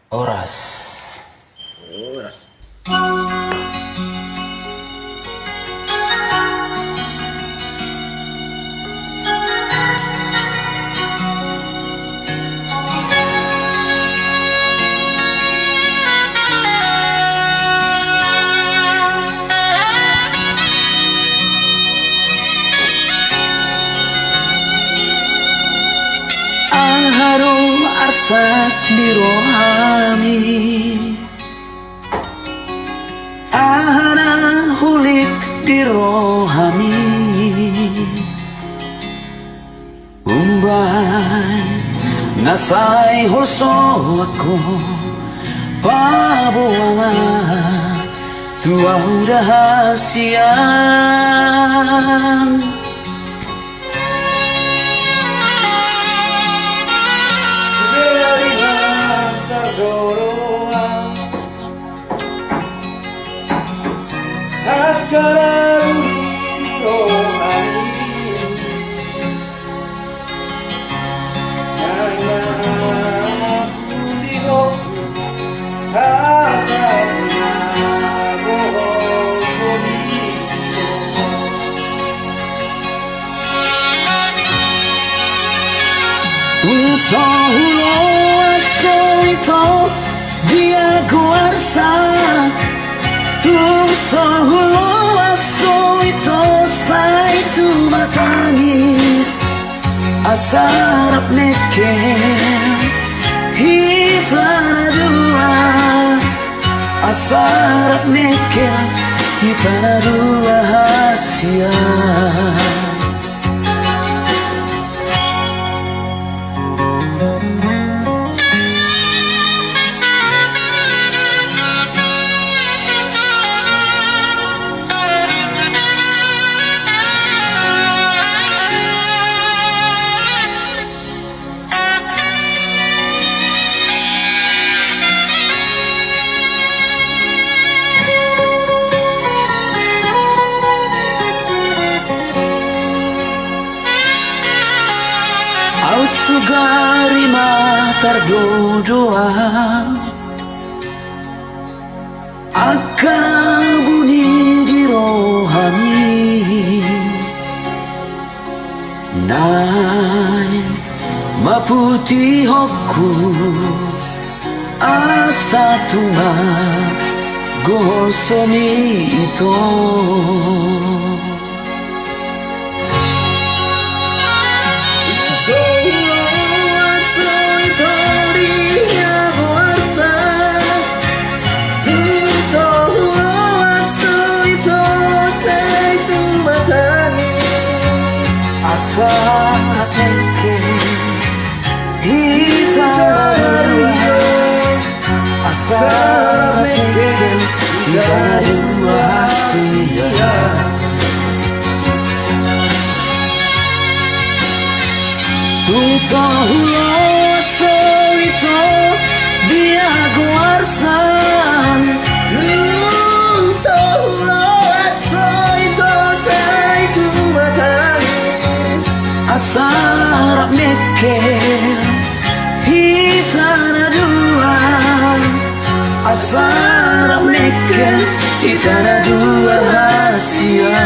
Oras. Horas. Harum arsak di rohani, ahana hulik di rohani, umbai nasai hulso aku pabuanga tua rahasian. Un solo solito dia kuasa, tu solo solito sai tu matangis asarap neke hitana dua asarap neke hitana dua hasia. Sugari matar doa akan bunyi di rohani, nai maputi hoku asa tuma gosoni ito. Asarap neke hitana dua, asarap neke hitana dua hasia. Tung solo solito dia guarsan, tung solo solito sai tu matangis asarap neke hitana dua, asarap neke hitana dua hasia.